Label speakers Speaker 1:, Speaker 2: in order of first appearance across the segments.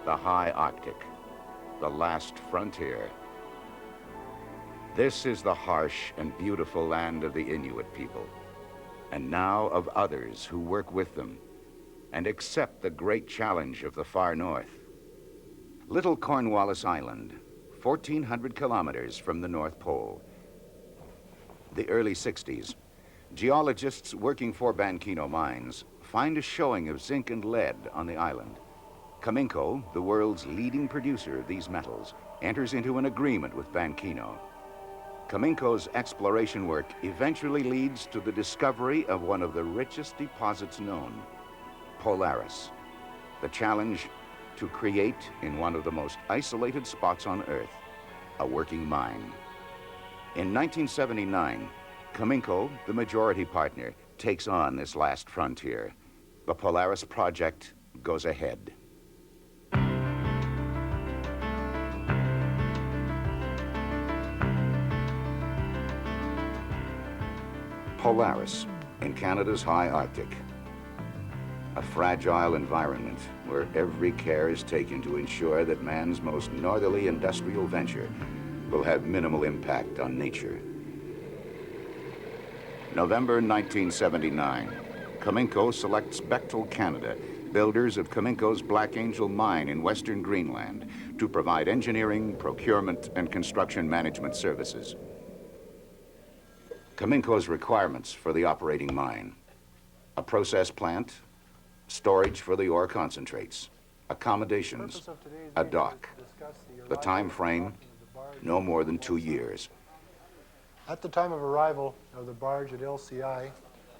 Speaker 1: the high Arctic, the last frontier. This is the harsh and beautiful land of the Inuit people, and now of others who work with them and accept the great challenge of the far north. Little Cornwallis Island, 1,400 kilometers from the North Pole. The early 60s, geologists working for Bankino mines find a showing of zinc and lead on the island. Cominco, the world's leading producer of these metals, enters into an agreement with Bankino. Cominco's exploration work eventually leads to the discovery of one of the richest deposits known, Polaris. The challenge to create in one of the most isolated spots on Earth, a working mine. In 1979, Cominco, the majority partner, takes on this last frontier. The Polaris project goes ahead. Polaris, in Canada's high Arctic. A fragile environment where every care is taken to ensure that man's most northerly industrial venture will have minimal impact on nature. November 1979, Cominco selects Bechtel Canada, builders of Cominco's Black Angel mine in Western Greenland, to provide engineering, procurement, and construction management services. Cominco's requirements for the operating mine: a process plant, storage for the ore concentrates, accommodations, a dock. The time frame, no more than 2 years.
Speaker 2: At the time of arrival of the barge at LCI,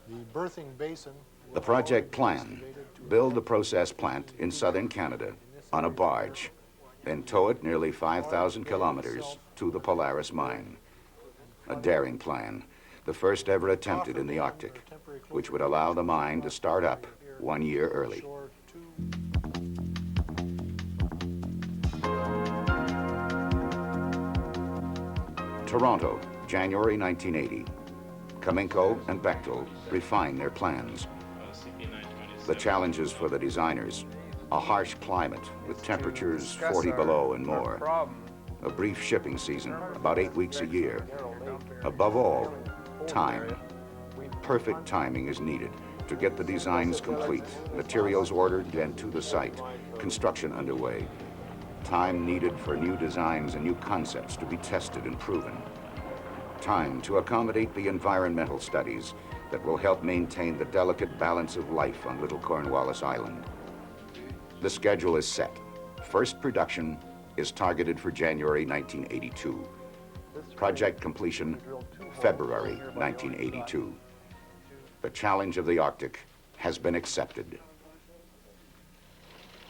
Speaker 2: the berthing basin...
Speaker 1: The project plan: build the process plant in southern Canada on a barge, then tow it nearly 5,000 kilometers to the Polaris mine. A daring plan, the first ever attempted in the Arctic, which would allow the mine to start up 1 year early. Toronto, January 1980. Cominco and Bechtel refine their plans. The challenges for the designers: a harsh climate with temperatures 40 below and more. A brief shipping season, about 8 weeks a year. Above all, time. Perfect timing is needed to get the designs complete, materials ordered and to the site, construction underway. Time needed for new designs and new concepts to be tested and proven. Time to accommodate the environmental studies that will help maintain the delicate balance of life on Little Cornwallis Island. The schedule is set. First production is targeted for January 1982. Project completion, February 1982. The challenge of the Arctic has been accepted.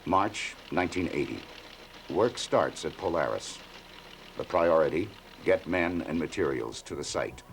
Speaker 1: March 1980. Work starts at Polaris. The priority: get men and materials to the site.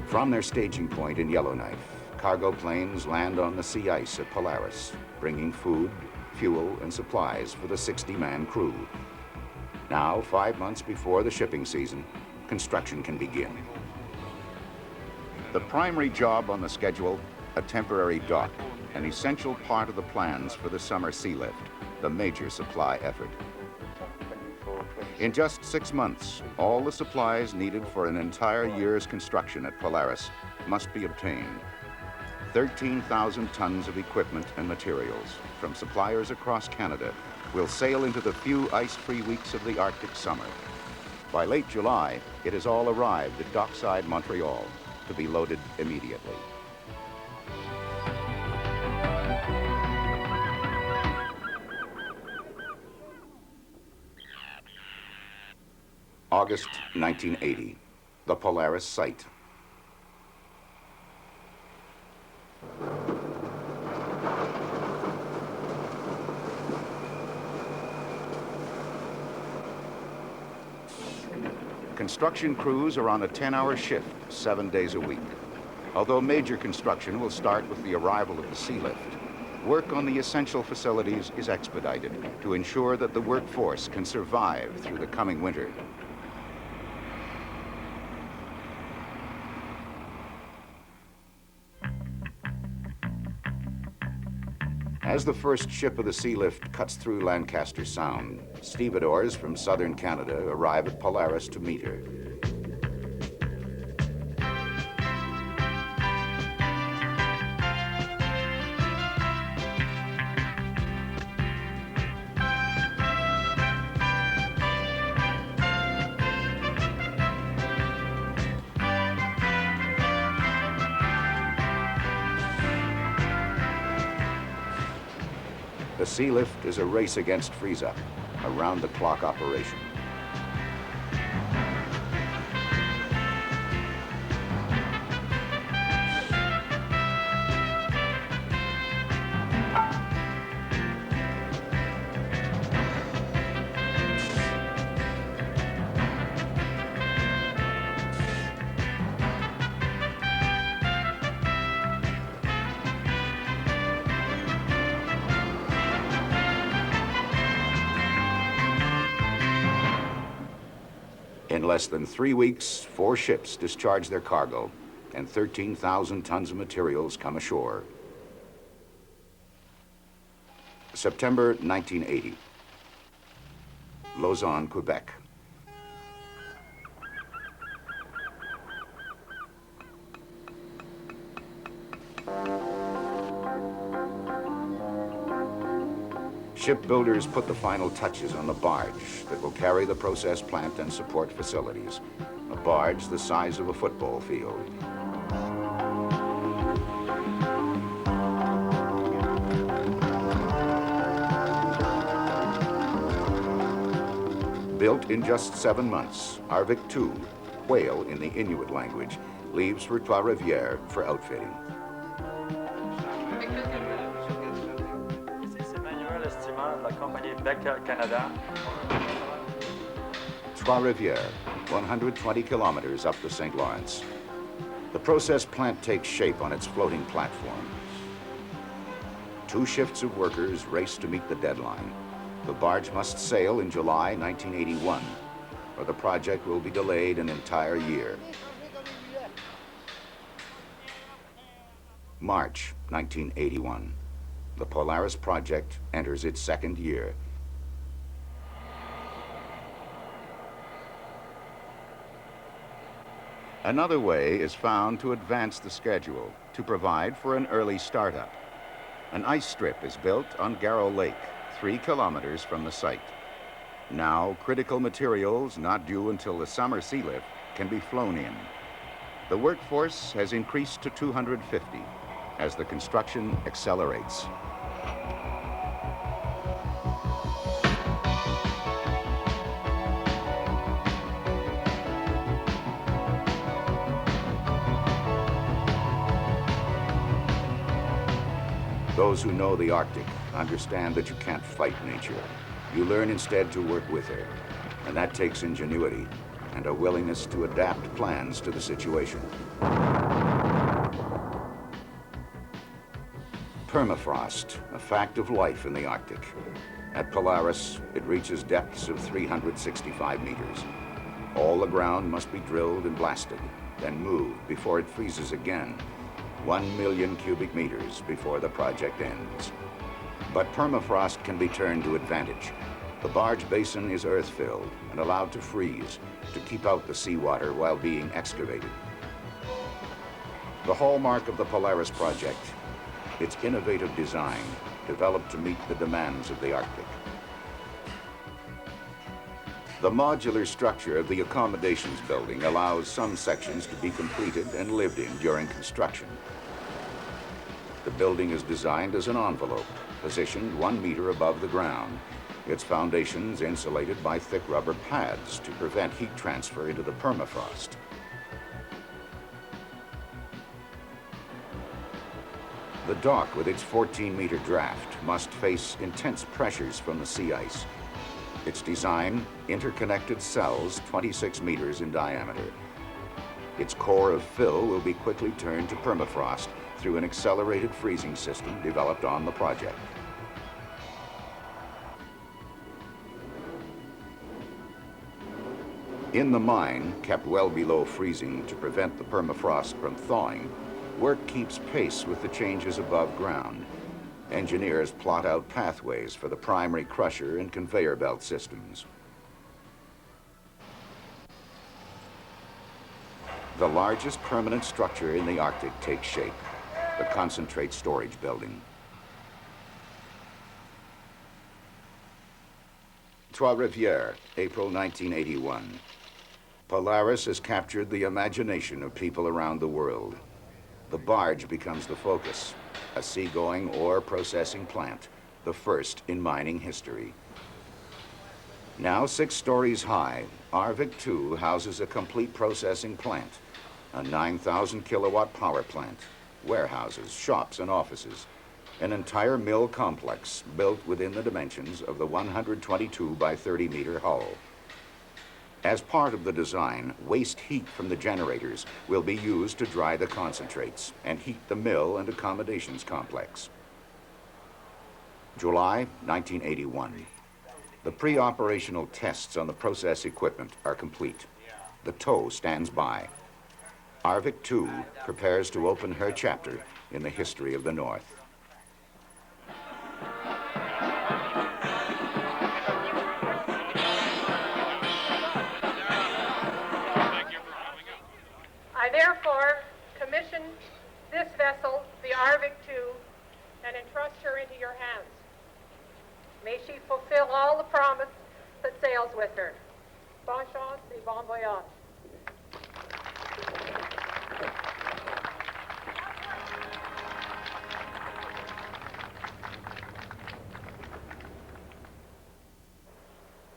Speaker 1: From their staging point in Yellowknife, cargo planes land on the sea ice at Polaris, bringing food, fuel, and supplies for the 60-man crew. Now, 5 months before the shipping season, construction can begin. The primary job on the schedule: a temporary dock, an essential part of the plans for the summer sea lift, the major supply effort. In just 6 months, all the supplies needed for an entire year's construction at Polaris must be obtained. 13,000 tons of equipment and materials from suppliers across Canada will sail into the few ice-free weeks of the Arctic summer. By late July, it has all arrived at dockside Montreal to be loaded immediately. August 1980, the Polaris site. Construction crews are on a 10-hour shift, 7 days a week. Although major construction will start with the arrival of the sea lift, work on the essential facilities is expedited to ensure that the workforce can survive through the coming winter. As the first ship of the sea lift cuts through Lancaster Sound, stevedores from southern Canada arrive at Polaris to meet her. The sea lift is a race against freeze-up, a round-the-clock operation. In less than 3 weeks, 4 ships discharge their cargo, and 13,000 tons of materials come ashore. September 1980. Lausanne, Quebec. Shipbuilders put the final touches on the barge that will carry the process plant and support facilities. A barge the size of a football field. Built in just 7 months, Arvik II, whale in the Inuit language, leaves for Trois-Rivières for outfitting. Trois-Rivières, 120 kilometers up the St. Lawrence. The process plant takes shape on its floating platform. 2 shifts of workers race to meet the deadline. The barge must sail in July 1981, or the project will be delayed an entire year. March 1981. The Polaris project enters its 2nd year. Another way is found to advance the schedule, to provide for an early startup. An ice strip is built on Garrow Lake, 3 kilometers from the site. Now, critical materials not due until the summer sea lift can be flown in. The workforce has increased to 250 as the construction accelerates. Those who know the Arctic understand that you can't fight nature. You learn instead to work with her, and that takes ingenuity and a willingness to adapt plans to the situation. Permafrost, a fact of life in the Arctic. At Polaris, it reaches depths of 365 meters. All the ground must be drilled and blasted, then moved before it freezes again. 1 million cubic meters before the project ends. But permafrost can be turned to advantage. The barge basin is earth-filled and allowed to freeze to keep out the seawater while being excavated. The hallmark of the Polaris project, its innovative design, developed to meet the demands of the Arctic. The modular structure of the accommodations building allows some sections to be completed and lived in during construction. The building is designed as an envelope, positioned 1 meter above the ground. Its foundations insulated by thick rubber pads to prevent heat transfer into the permafrost. The dock with its 14-meter draft must face intense pressures from the sea ice. Its design, interconnected cells 26 meters in diameter. Its core of fill will be quickly turned to permafrost through an accelerated freezing system developed on the project. In the mine, kept well below freezing to prevent the permafrost from thawing, work keeps pace with the changes above ground. Engineers plot out pathways for the primary crusher and conveyor belt systems. The largest permanent structure in the Arctic takes shape, the concentrate storage building. Trois-Rivières, April 1981. Polaris has captured the imagination of people around the world. The barge becomes the focus, a seagoing ore processing plant, the first in mining history. Now 6 stories high, Arvik 2 houses a complete processing plant, a 9,000 kilowatt power plant, warehouses, shops, and offices, an entire mill complex built within the dimensions of the 122 by 30 meter hull. As part of the design, waste heat from the generators will be used to dry the concentrates and heat the mill and accommodations complex. July 1981. The pre-operational tests on the process equipment are complete. The tow stands by. Arvik 2 prepares to open her chapter in the history of the North.
Speaker 3: I therefore commission this vessel, the Arvik 2, and entrust her into your hands. May she fulfill all the promise that sails with her. Bonne chance et bon voyage.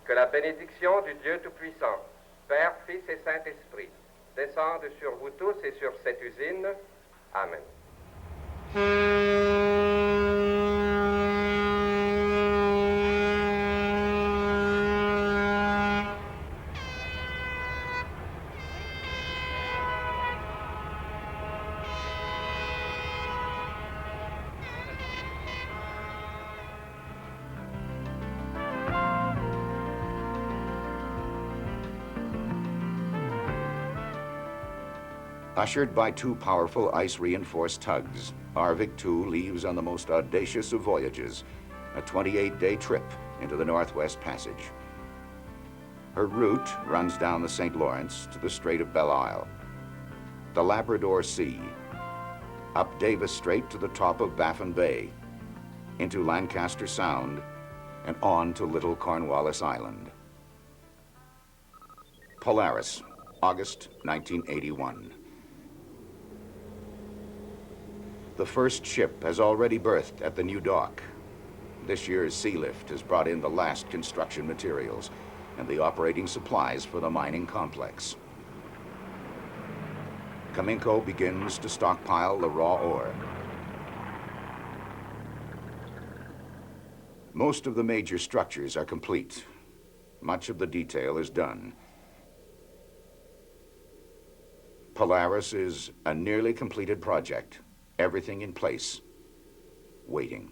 Speaker 4: Que la bénédiction du Dieu Tout-Puissant, Père, Fils et Saint-Esprit, descende sur vous tous et sur cette usine. Amen.
Speaker 1: Ushered by 2 powerful ice-reinforced tugs, Arvik 2 leaves on the most audacious of voyages, a 28-day trip into the Northwest Passage. Her route runs down the St. Lawrence to the Strait of Belle Isle, the Labrador Sea, up Davis Strait to the top of Baffin Bay, into Lancaster Sound, and on to Little Cornwallis Island. Polaris, August 1981. The first ship has already berthed at the new dock. This year's sea lift has brought in the last construction materials and the operating supplies for the mining complex. Cominco begins to stockpile the raw ore. Most of the major structures are complete. Much of the detail is done. Polaris is a nearly completed project. Everything in place, waiting.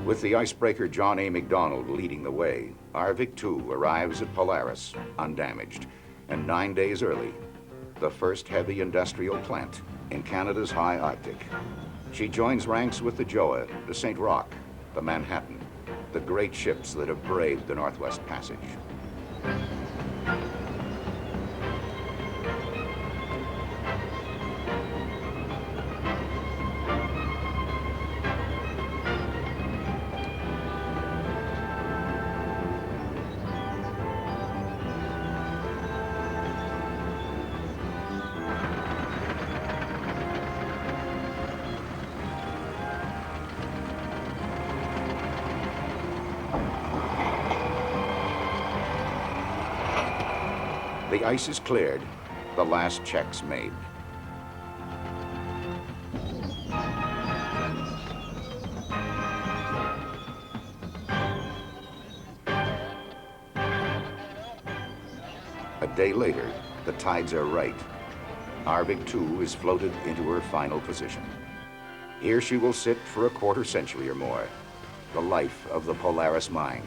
Speaker 1: With the icebreaker John A. MacDonald leading the way, Arvik 2 arrives at Polaris, undamaged, and 9 days early, the first heavy industrial plant in Canada's high Arctic. She joins ranks with the Joa, the St. Roch, the Manhattan, the great ships that have braved the Northwest Passage. The ice is cleared, the last checks made. A day later, the tides are right. Arvik 2 is floated into her final position. Here she will sit for a quarter century or more, the life of the Polaris mine.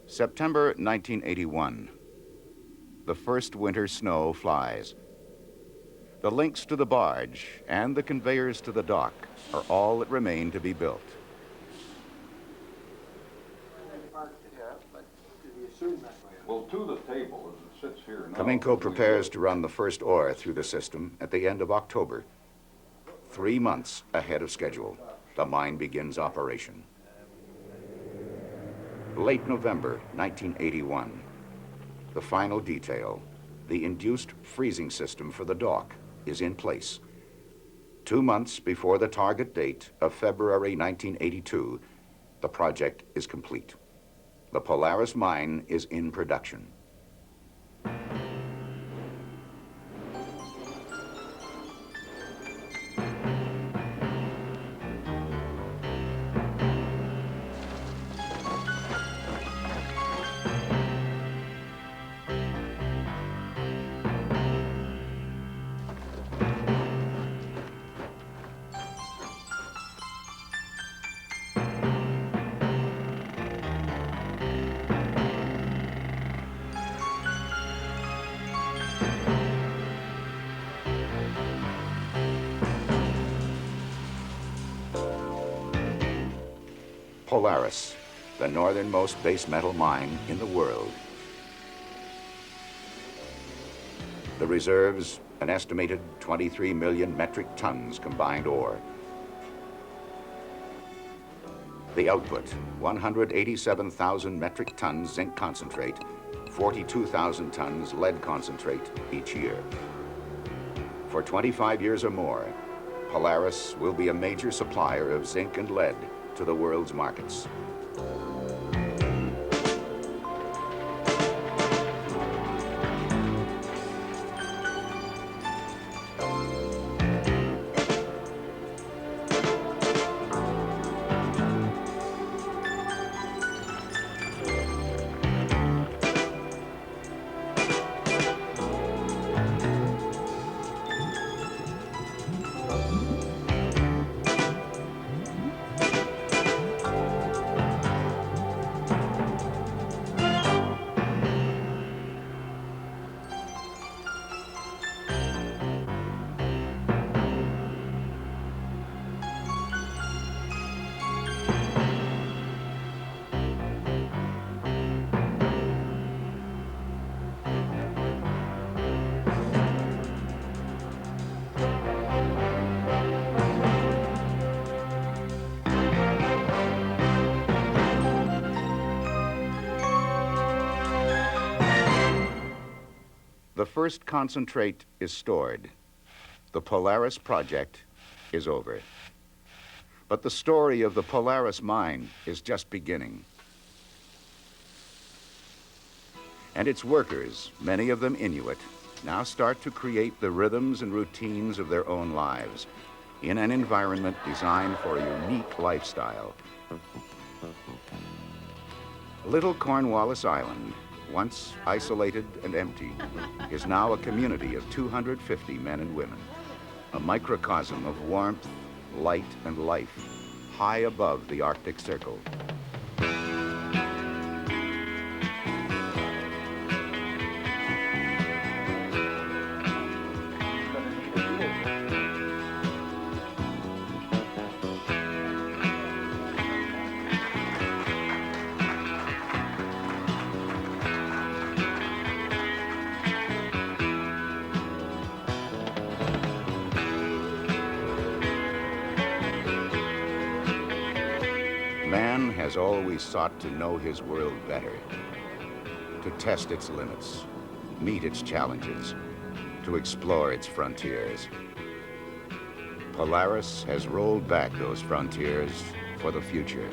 Speaker 1: September 1981. The first winter snow flies. The links to the barge and the conveyors to the dock are all that remain to be built.
Speaker 5: Well, to the table as it sits here now.
Speaker 1: Kamenko prepares to run the first ore through the system at the end of October. 3 months ahead of schedule, the mine begins operation. Late November 1981. The final detail, the induced freezing system for the dock, is in place. 2 months before the target date of February 1982, the project is complete. The Polaris mine is in production. Polaris, the northernmost base metal mine in the world. The reserves, an estimated 23 million metric tons combined ore. The output, 187,000 metric tons zinc concentrate, 42,000 tons lead concentrate each year. For 25 years or more, Polaris will be a major supplier of zinc and lead to the world's markets. The first concentrate is stored. The Polaris project is over. But the story of the Polaris mine is just beginning. And its workers, many of them Inuit, now start to create the rhythms and routines of their own lives in an environment designed for a unique lifestyle. Little Cornwallis Island, once isolated and empty, is now a community of 250 men and women, a microcosm of warmth, light, and life, high above the Arctic Circle. has always sought to know his world better, to test its limits, meet its challenges, to explore its frontiers. Polaris has rolled back those frontiers for the future.